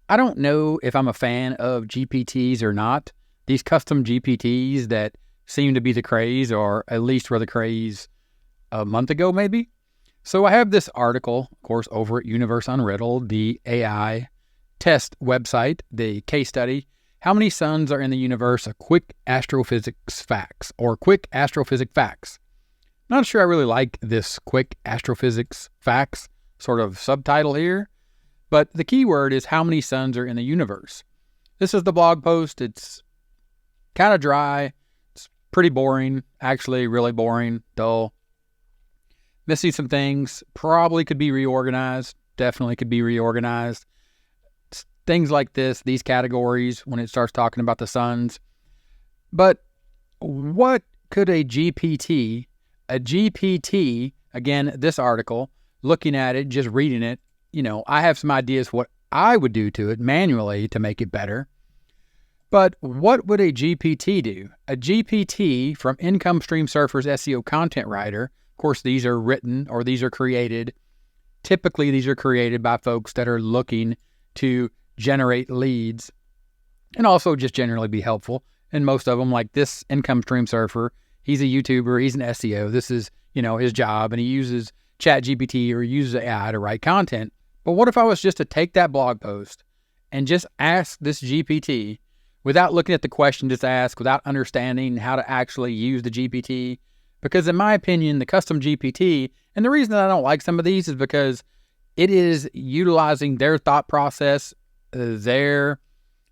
I don't know if I'm a fan of GPTs or not. These custom GPTs that seem to be the craze, or at least were the craze a month ago, maybe. So I have this article, of course, over at Universe Unriddled, the AI test website, the case study. How many suns are in the universe? A quick astrophysics facts, or quick astrophysics facts. Not sure I really like this quick astrophysics facts sort of subtitle here, but the key word is how many suns are in the universe. This is the blog post. It's kind of dry. It's pretty boring, actually really boring, dull. Missing some things, probably could be reorganized, definitely could be reorganized. Things like this, these categories, when it starts talking about the suns. But what could a GPT, again, this article, looking at it, just reading it, I have some ideas what I would do to it manually to make it better. But what would a GPT do? A GPT from Income Stream Surfer's SEO content writer, of course, these are written or these are created. Typically, these are created by folks that are looking to generate leads and also just generally be helpful. And most of them, like this Income Stream Surfer, he's a YouTuber, he's an SEO. This is, his job, and he uses ChatGPT or uses AI to write content. But what if I was just to take that blog post and just ask this GPT without looking at the question just asked, without understanding how to actually use the GPT? Because in my opinion, the custom GPT, and the reason that I don't like some of these is because it is utilizing their thought process, their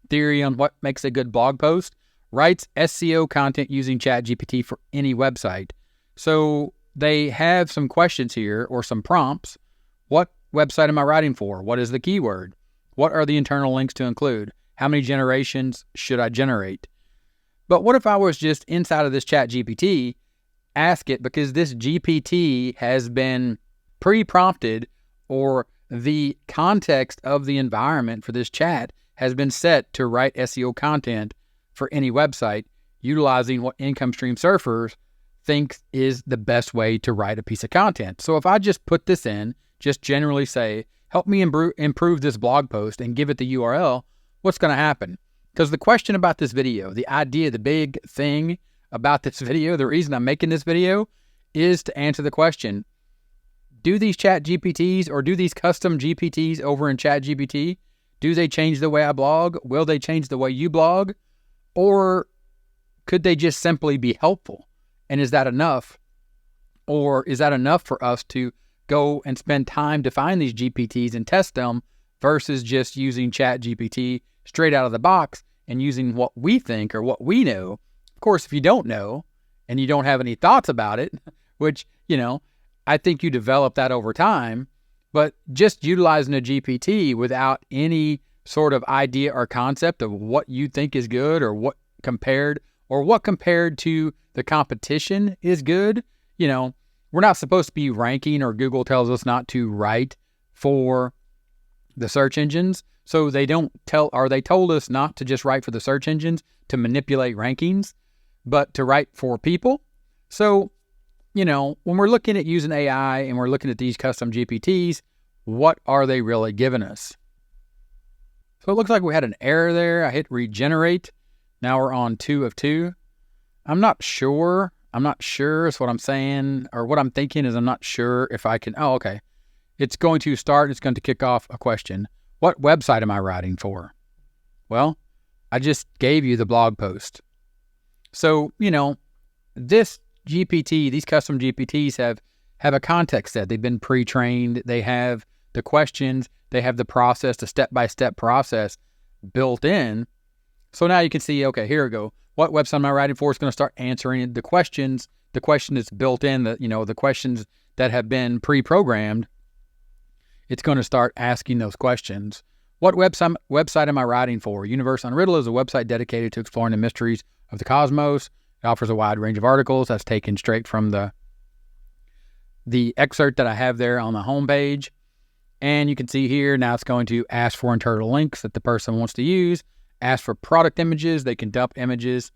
theory on what makes a good blog post, writes SEO content using ChatGPT for any website. So they have some questions here or some prompts. What website am I writing for? What is the keyword? What are the internal links to include? How many generations should I generate? But what if I was just inside of this ChatGPT, ask it, because this GPT has been pre-prompted, or the context of the environment for this chat has been set to write SEO content for any website, utilizing what Income Stream Surfers think is the best way to write a piece of content. So if I just put this in, just generally say, help me improve this blog post, and give it the URL, what's going to happen? Because the question about this video, the idea, the big thing about this video, the reason I'm making this video is to answer the question, do these chat GPTs or do these custom GPTs over in ChatGPT, do they change the way I blog? Will they change the way you blog? Or could they just simply be helpful? And is that enough? Or is that enough for us to go and spend time to find these GPTs and test them versus just using ChatGPT straight out of the box and using what we think or what we know? Of course, if you don't know and you don't have any thoughts about it, which, I think you develop that over time, but just utilizing a GPT without any sort of idea or concept of what you think is good, or what compared to the competition is good. We're not supposed to be ranking, or Google tells us not to write for the search engines. So they told us not to just write for the search engines to manipulate rankings, but to write for people. So, when we're looking at using AI and we're looking at these custom GPTs, what are they really giving us? So it looks like we had an error there. I hit regenerate. Now we're on 2 of 2. I'm not sure is what I'm saying, or what I'm thinking is I'm not sure if I can. Oh, okay. It's going to start. It's going to kick off a question. What website am I writing for? Well, I just gave you the blog post. So, this GPT, these custom GPTs have a context set. They've been pre-trained. They have the questions. They have the process, the step-by-step process built in. So now you can see, okay, here we go. What website am I writing for? It's going to start answering the questions. The question is built in, the questions that have been pre-programmed. It's going to start asking those questions. What website am I writing for? Universe Unriddled is a website dedicated to exploring the mysteries of the cosmos. It offers a wide range of articles. That's taken straight from the excerpt that I have there on the homepage. And you can see here, now it's going to ask for internal links that the person wants to use, ask for product images. They can dump images,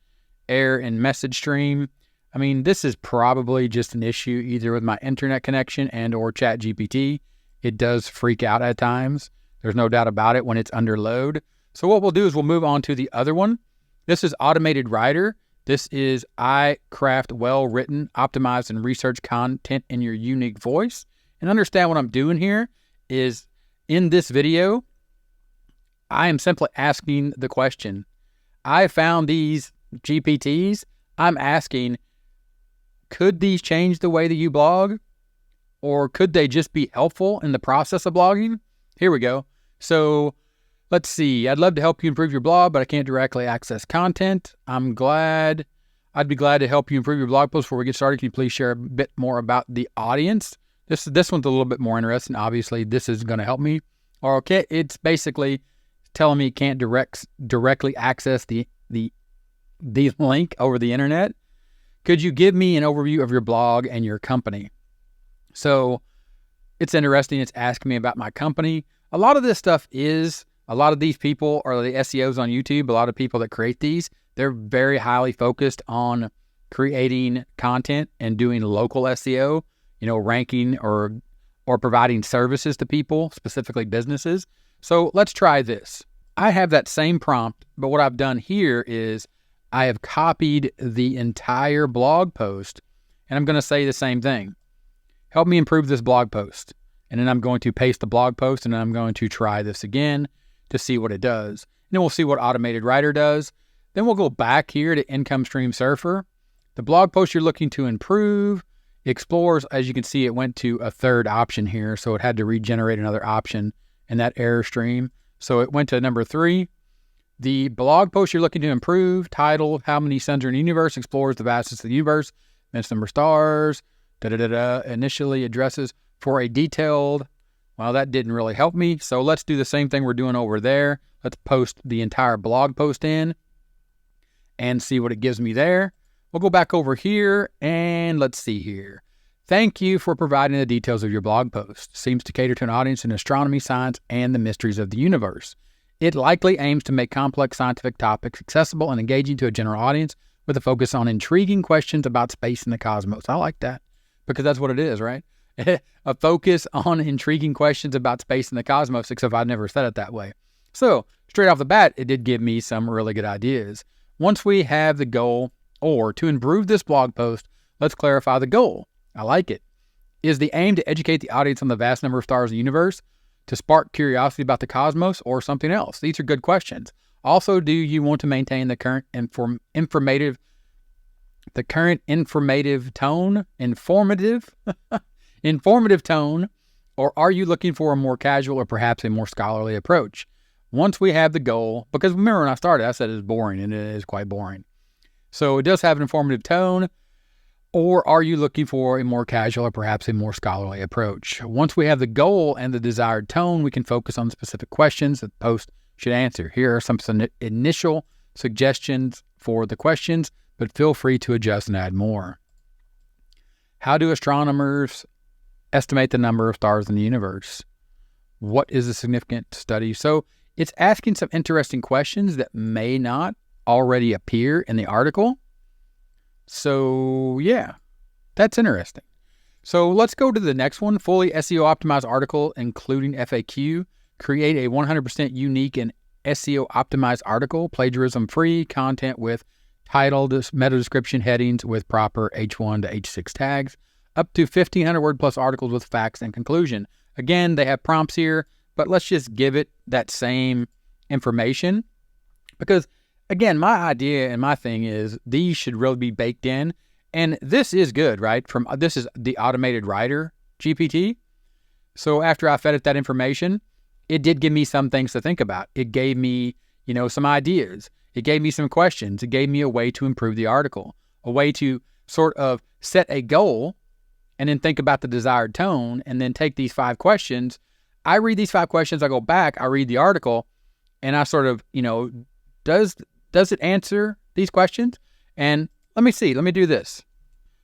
error in message stream. I mean, this is probably just an issue either with my internet connection and or ChatGPT. It does freak out at times. There's no doubt about it when it's under load. So what we'll do is we'll move on to the other one. This is Automated Writer. This is I craft well-written, optimized, and research content in your unique voice. And understand what I'm doing here is in this video, I am simply asking the question. I found these GPTs. I'm asking, could these change the way that you blog? Or could they just be helpful in the process of blogging? Here we go. So let's see. I'd love to help you improve your blog, but I can't directly access content. I'd be glad to help you improve your blog post. Before we get started, can you please share a bit more about the audience? This one's a little bit more interesting. Obviously, this is going to help me. Or okay, it's basically telling me it can't directly access the link over the internet. Could you give me an overview of your blog and your company? So it's interesting. It's asking me about my company. A lot of this stuff is, a lot of these people are the SEOs on YouTube. A lot of people that create these, they're very highly focused on creating content and doing local SEO, ranking or providing services to people, specifically businesses. So let's try this. I have that same prompt, but what I've done here is I have copied the entire blog post, and I'm going to say the same thing. Help me improve this blog post. And then I'm going to paste the blog post, and then I'm going to try this again to see what it does. And then we'll see what Automated Writer does. Then we'll go back here to Income Stream Surfer. The blog post you're looking to improve explores, as you can see, it went to a third option here, so it had to regenerate another option in that error stream. So it went to number 3. The blog post you're looking to improve, titled How Many Suns Are in the Universe, explores the vastness of the universe, immense number of stars, initially addresses for a detailed, well, that didn't really help me. So let's do the same thing we're doing over there. Let's post the entire blog post in and see what it gives me there. We'll go back over here and let's see here. Thank you for providing the details of your blog post. Seems to cater to an audience in astronomy, science, and the mysteries of the universe. It likely aims to make complex scientific topics accessible and engaging to a general audience with a focus on intriguing questions about space and the cosmos. I like that because that's what it is, right? A focus on intriguing questions about space and the cosmos, except I've never said it that way. So straight off the bat, it did give me some really good ideas. Once we have the goal, or to improve this blog post, let's clarify the goal. I like it. Is the aim to educate the audience on the vast number of stars in the universe, to spark curiosity about the cosmos, or something else? These are good questions. Also, do you want to maintain the current informative tone, informative tone, or are you looking for a more casual or perhaps a more scholarly approach? Once we have the goal, because remember when I started, I said it's boring, and it is quite boring. So it does have an informative tone, or are you looking for a more casual or perhaps a more scholarly approach? Once we have the goal and the desired tone, we can focus on specific questions that the post should answer. Here are some initial suggestions for the questions, but feel free to adjust and add more. How do astronomers estimate the number of stars in the universe? What is a significant study? So it's asking some interesting questions that may not already appear in the article. So yeah, that's interesting. So let's go to the next one. Fully SEO optimized article, including FAQ. Create a 100% unique and SEO optimized article, plagiarism free content with title, meta description, headings with proper H1 to H6 tags, up to 1,500 word plus articles with facts and conclusion. Again, they have prompts here, but let's just give it that same information because again, my idea and my thing is these should really be baked in, and this is good, right? This is the Automated Writer GPT. So after I fed it that information, it did give me some things to think about. It gave me, some ideas. It gave me some questions. It gave me a way to improve the article, a way to sort of set a goal and then think about the desired tone and then take these 5 questions. I read these 5 questions. I go back, I read the article, and I sort of, does it answer these questions? And let me do this.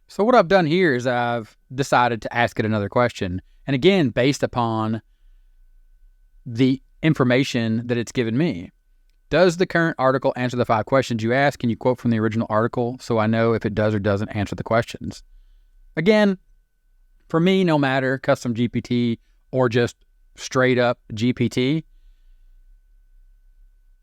So what I've done here is I've decided to ask it another question. And again, based upon the information that it's given me. Does the current article answer the 5 questions you asked? Can you quote from the original article so I know if it does or doesn't answer the questions? Again, for me, no matter custom GPT or just straight up GPT,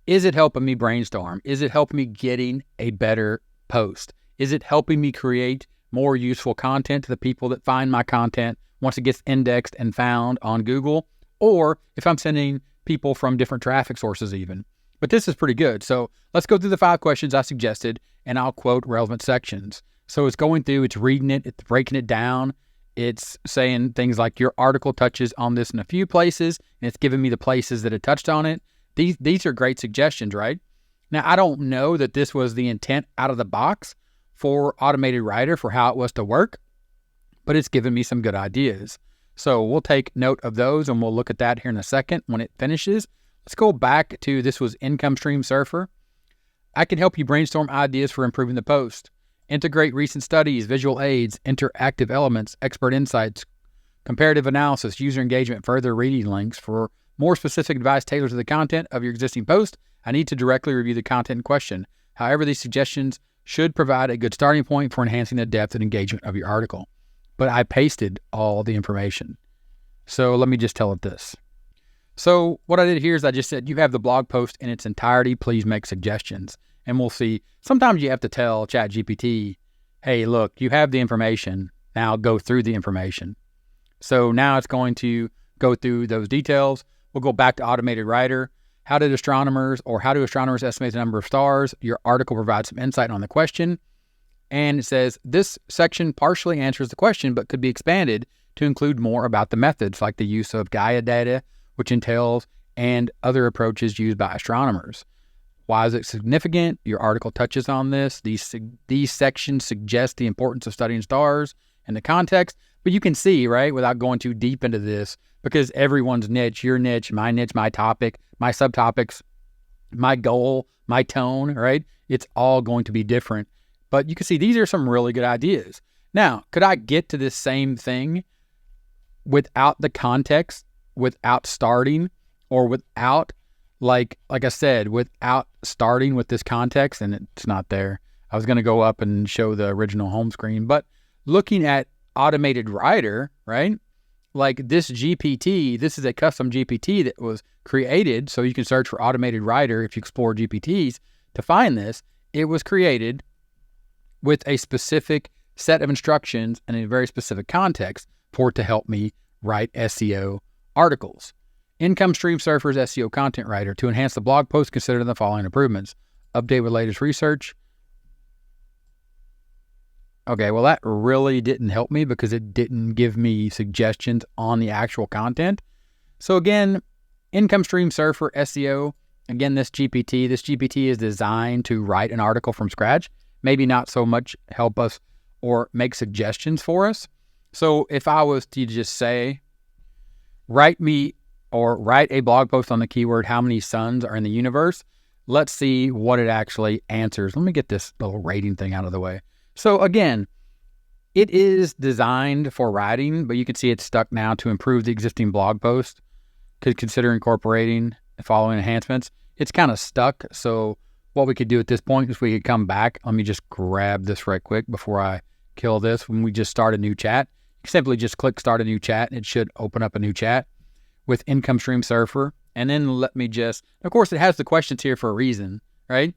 is it helping me brainstorm? Is it helping me getting a better post? Is it helping me create more useful content to the people that find my content once it gets indexed and found on Google? Or if I'm sending people from different traffic sources even. But this is pretty good. So let's go through the 5 questions I suggested, and I'll quote relevant sections. So it's going through, it's reading it, it's breaking it down. It's saying things like your article touches on this in a few places, and it's giving me the places that it touched on it. These are great suggestions, right? Now, I don't know that this was the intent out of the box for Automated Writer for how it was to work, but it's given me some good ideas. So we'll take note of those, and we'll look at that here in a second when it finishes. Let's go back to, this was Income Stream Surfer. I can help you brainstorm ideas for improving the post. Integrate recent studies, visual aids, interactive elements, expert insights, comparative analysis, user engagement, further reading links. For more specific advice tailored to the content of your existing post, I need to directly review the content in question. However, these suggestions should provide a good starting point for enhancing the depth and engagement of your article. But I pasted all the information. So let me just tell it this. So what I did here is I just said, you have the blog post in its entirety. Please make suggestions. And we'll see. Sometimes you have to tell ChatGPT, hey, look, you have the information. Now go through the information. So now it's going to go through those details. We'll go back to Automated Writer. How do astronomers estimate the number of stars? Your article provides some insight on the question. And it says, this section partially answers the question, but could be expanded to include more about the methods, like the use of Gaia data, which entails, and other approaches used by astronomers. Why is it significant? Your article touches on this. These sections suggest the importance of studying stars and the context. But you can see, right, without going too deep into this, because everyone's niche, your niche, my topic, my subtopics, my goal, my tone, right? It's all going to be different. But you can see these are some really good ideas. Now, could I get to this same thing without the context, without starting, or without, like I said, without starting with this context? And it's not there. I was going to go up and show the original home screen, but looking at Automated Writer, right? Like this GPT, this is a custom GPT that was created. So you can search for Automated Writer if you explore GPTs to find this. It was created with a specific set of instructions and a very specific context for it to help me write SEO articles. Income Stream Surfer's SEO Content Writer. To enhance the blog post, consider the following improvements. Update with latest research. Okay, well, that really didn't help me because it didn't give me suggestions on the actual content. So again, Income Stream Surfer SEO. Again, this GPT is designed to write an article from scratch. Maybe not so much help us or make suggestions for us. So if I was to just say, write a blog post on the keyword, how many suns are in the universe? Let's see what it actually answers. Let me get this little rating thing out of the way. So again, it is designed for writing, but you can see it's stuck now to improve the existing blog post. Could consider incorporating the following enhancements. It's kind of stuck. So what we could do at this point is we could come back. Let me just grab this right quick before I kill this. When we just start a new chat, you simply just click start a new chat and it should open up a new chat with Income Stream Surfer. And then let me just, of course, it has the questions here for a reason, right?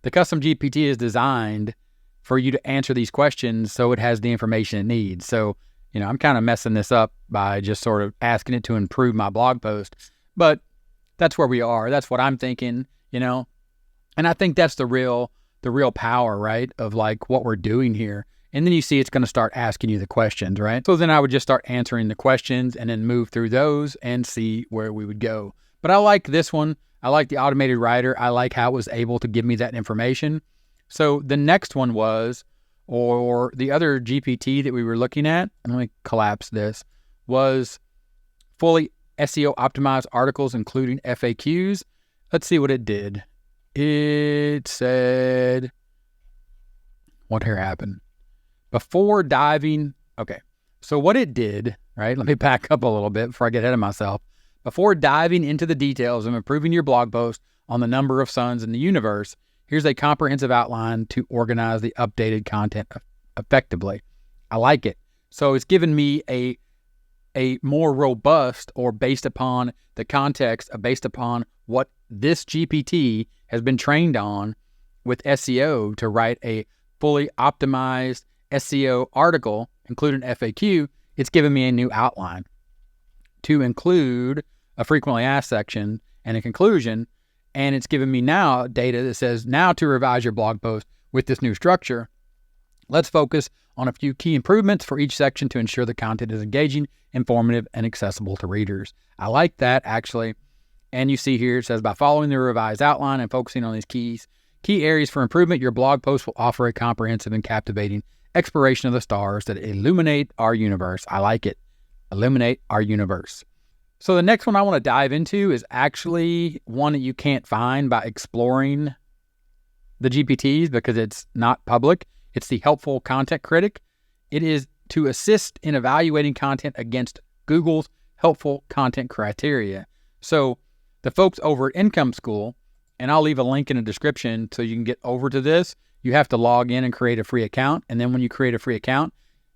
The custom GPT is designed for you to answer these questions so it has the information it needs. So, I'm kind of messing this up by just sort of asking it to improve my blog post. But that's where we are. That's what I'm thinking, And I think that's the real power, right, of like what we're doing here. And then you see it's going to start asking you the questions, right? So then I would just start answering the questions and then move through those and see where we would go. But I like this one. I like the Automated Writer. I like how it was able to give me that information. So the next one was, or the other GPT that we were looking at, and let me collapse this, was fully SEO optimized articles, including FAQs. Let's see what it did. It said, what here happened? Before diving, okay. So what it did, right? Let me back up a little bit before I get ahead of myself. Before diving into the details of improving your blog post on the number of suns in the universe, here's a comprehensive outline to organize the updated content effectively. I like it. So it's given me a a more robust, or based upon the context, based upon what this GPT has been trained on with SEO to write a fully optimized SEO article, including FAQ, it's given me a new outline to include a frequently asked section and a conclusion. And it's given me now data that says, now to revise your blog post with this new structure, let's focus on a few key improvements for each section to ensure the content is engaging, informative, and accessible to readers. I like that, actually. And you see here, it says, by following the revised outline and focusing on these key areas for improvement, your blog post will offer a comprehensive and captivating exploration of the stars that illuminate our universe. I like it. Illuminate our universe. So the next one I want to dive into is actually one that you can't find by exploring the GPTs because it's not public. It's the Helpful Content Critic. It is to assist in evaluating content against Google's helpful content criteria. So the folks over at Income School, and I'll leave a link in the description so you can get over to this. You have to log in and create a free account. And then when you create a free account,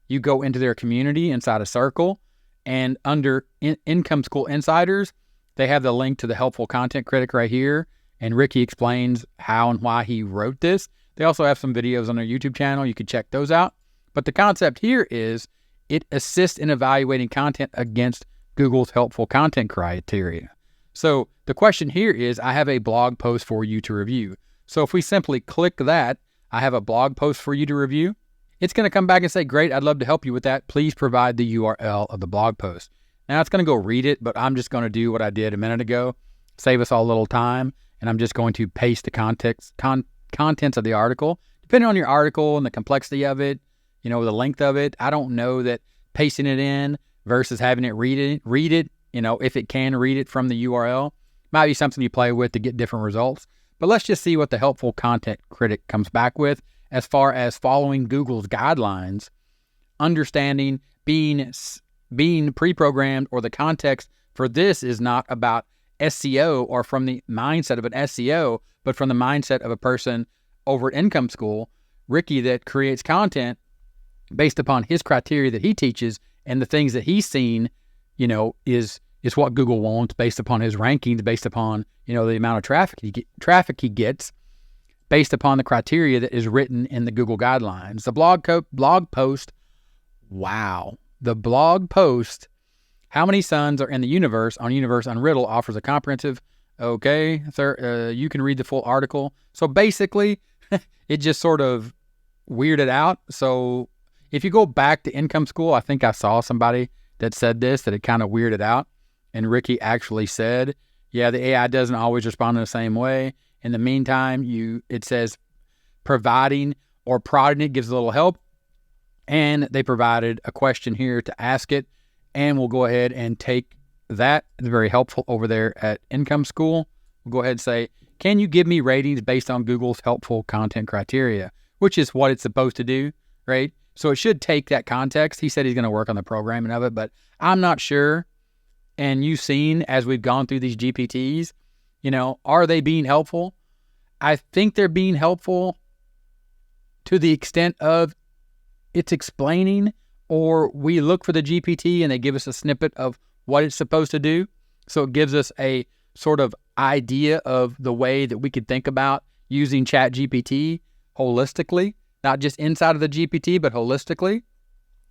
you go into their community inside a circle. And under Income School Insiders, they have the link to the Helpful Content Critic right here. And Ricky explains how and why he wrote this. They also have some videos on their YouTube channel. You can check those out. But the concept here is it assists in evaluating content against Google's helpful content criteria. So the question here is, I have a blog post for you to review. So if we simply click that, I have a blog post for you to review. It's going to come back and say, great, I'd love to help you with that. Please provide the URL of the blog post. Now it's going to go read it, but I'm just going to do what I did a minute ago, save us all a little time, and I'm just going to paste the contents of the article. Depending on your article and the complexity of it, the length of it, I don't know that pasting it in versus having it read it, if it can read it from the URL, might be something you play with to get different results. But let's just see what the Helpful Content Critic comes back with as far as following Google's guidelines, understanding being pre-programmed, or the context for this is not about SEO or from the mindset of an SEO, but from the mindset of a person over at Income School, Ricky, that creates content based upon his criteria that he teaches and the things that he's seen, is what Google wants based upon his rankings, based upon, the amount of traffic he gets, based upon the criteria that is written in the Google guidelines. The blog post, wow. The blog post, How Many Suns Are in the Universe on Universe Unriddled, offers a comprehensive, okay, sir, you can read the full article. So basically, it just sort of weirded out. So if you go back to Income School, I think I saw somebody that said this, that it kind of weirded out. And Ricky actually said, yeah, the AI doesn't always respond in the same way. In the meantime, it says providing or prodding it gives a little help. And they provided a question here to ask it. And we'll go ahead and take that. It's very helpful over there at Income School. We'll go ahead and say, can you give me ratings based on Google's helpful content criteria? Which is what it's supposed to do, right? So it should take that context. He said he's going to work on the programming of it, but I'm not sure. And you've seen as we've gone through these GPTs, are they being helpful? I think they're being helpful to the extent of it's explaining, or we look for the GPT and they give us a snippet of what it's supposed to do. So it gives us a sort of idea of the way that we could think about using ChatGPT holistically, not just inside of the GPT, but holistically.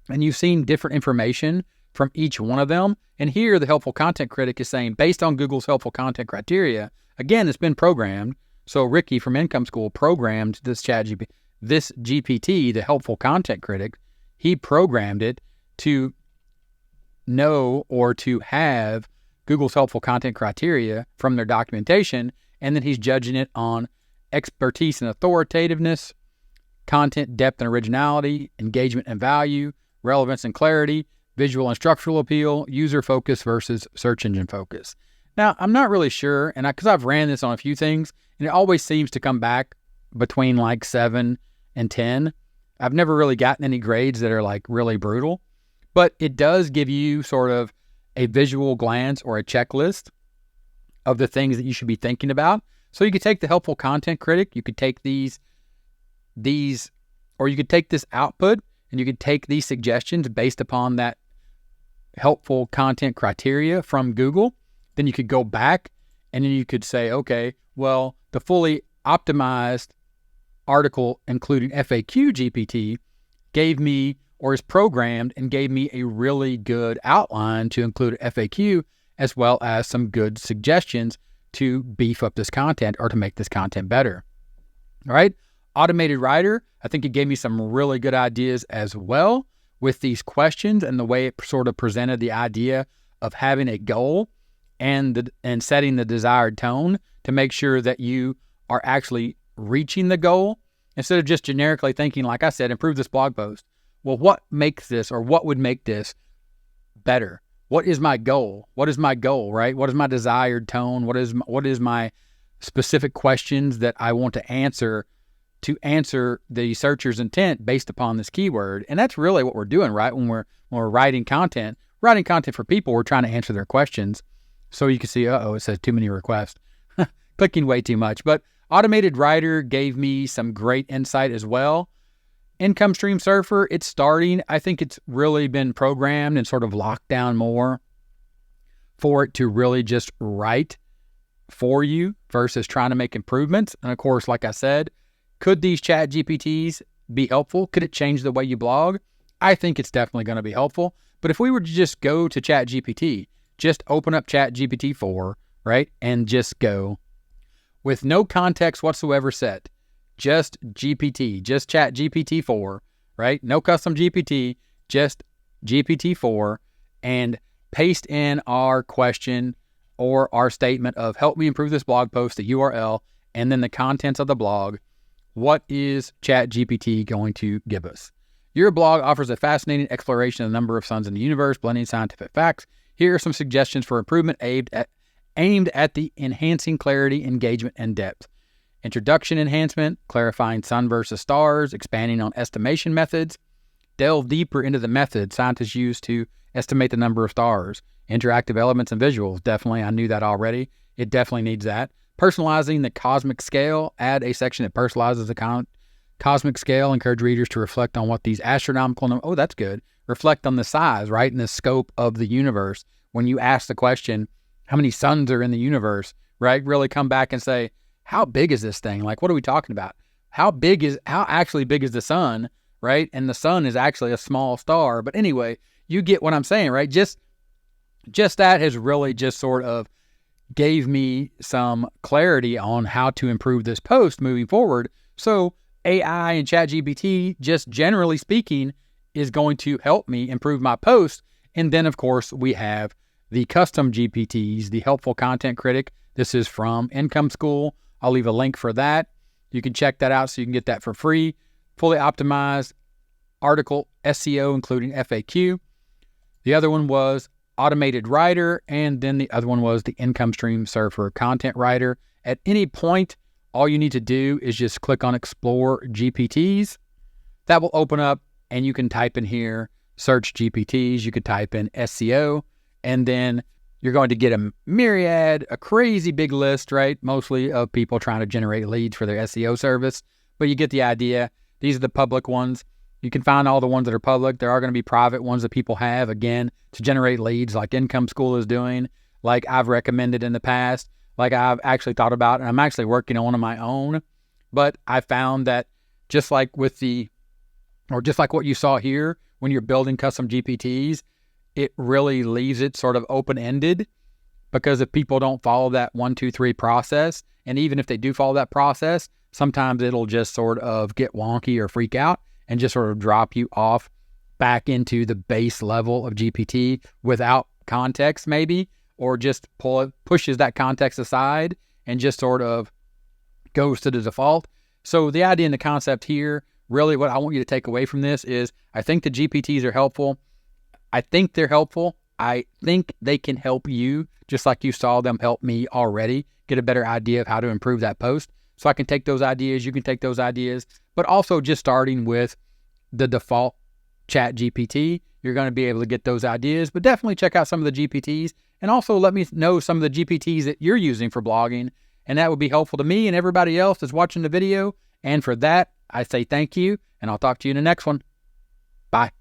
And you've seen different information from each one of them. And here the Helpful Content Critic is saying, based on Google's helpful content criteria, again, it's been programmed. So Ricky from Income School programmed this GPT, the Helpful Content Critic. He programmed it to know or to have Google's helpful content criteria from their documentation, and then he's judging it on expertise and authoritativeness, content depth and originality, engagement and value, relevance and clarity, visual and structural appeal, user focus versus search engine focus. Now, I'm not really sure, and because I've ran this on a few things, and it always seems to come back between like 7 and 10. I've never really gotten any grades that are like really brutal, but it does give you sort of a visual glance or a checklist of the things that you should be thinking about. So you could take the Helpful Content Critic, you could take these, or you could take this output and you could take these suggestions based upon that helpful content criteria from Google, then you could go back and then you could say, okay, well, the fully optimized article including FAQ GPT gave me, or is programmed and gave me, a really good outline to include FAQ as well as some good suggestions to beef up this content or to make this content better. All right. Automated Writer, I think it gave me some really good ideas as well with these questions and the way it sort of presented the idea of having a goal and setting the desired tone to make sure that you are actually reaching the goal instead of just generically thinking, like I said, improve this blog post. Well, what makes this, or what would make this better? What is my goal? What is my goal, right? What is my desired tone? What is my specific questions that I want to answer the searcher's intent based upon this keyword? And that's really what we're doing, right? When we're writing content for people, we're trying to answer their questions. So you can see, it says too many requests. Clicking way too much. But Automated Writer gave me some great insight as well. Income Stream Surfer, it's starting. I think it's really been programmed and sort of locked down more for it to really just write for you versus trying to make improvements. And of course, like I said, could these chat GPTs be helpful? Could it change the way you blog? I think it's definitely going to be helpful. But if we were to just go to chat GPT, just open up chat GPT 4, right? And just go with no context whatsoever set. Just GPT, just chat GPT 4, right? No custom GPT, just GPT 4, and paste in our question or our statement of help me improve this blog post, the URL, and then the contents of the blog. What is chat GPT going to give us? Your blog offers a fascinating exploration of the number of suns in the universe, blending scientific facts. Here are some suggestions for improvement aimed at the enhancing clarity, engagement, and depth. Introduction enhancement, clarifying sun versus stars, expanding on estimation methods. Delve deeper into the methods scientists use to estimate the number of stars. Interactive elements and visuals, definitely, I knew that already. It definitely needs that. Personalizing the cosmic scale, add a section that personalizes the cosmic scale, encourage readers to reflect on what these astronomical numbers, that's good. Reflect on the size, right, and the scope of the universe. When you ask the question, how many suns are in the universe, right? Really come back and say, how big is this thing? Like, what are we talking about? How actually big is the sun, right? And the sun is actually a small star. But anyway, you get what I'm saying, right? Just that has really just sort of gave me some clarity on how to improve this post moving forward. So AI and ChatGPT, just generally speaking, is going to help me improve my post. And then, of course, we have the custom GPTs, the Helpful Content Critic. This is from Income School. I'll leave a link for that. You can check that out so you can get that for free. Fully optimized article SEO, including FAQ. The other one was Automated Writer, and then the other one was the Income Stream Surfer Content Writer. At any point, all you need to do is just click on Explore GPTs. That will open up, and you can type in here, search GPTs. You could type in SEO, and then you're going to get a crazy big list, right? Mostly of people trying to generate leads for their SEO service. But you get the idea. These are the public ones. You can find all the ones that are public. There are going to be private ones that people have, again, to generate leads like Income School is doing, like I've recommended in the past, like I've actually thought about, and I'm actually working on my own. But I found that just like what you saw here, when you're building custom GPTs, it really leaves it sort of open-ended, because if people don't follow that 1, 2, 3 process, and even if they do follow that process, sometimes it'll just sort of get wonky or freak out and just sort of drop you off back into the base level of GPT without context maybe, or just pushes that context aside and just sort of goes to the default. So the idea and the concept here, really what I want you to take away from this is, I think the GPTs are helpful. I think they're helpful. I think they can help you, just like you saw them help me already, get a better idea of how to improve that post. So I can take those ideas, you can take those ideas, but also just starting with the default chat GPT, you're going to be able to get those ideas, but definitely check out some of the GPTs, and also let me know some of the GPTs that you're using for blogging, and that would be helpful to me and everybody else that's watching the video. And for that, I say thank you, and I'll talk to you in the next one. Bye.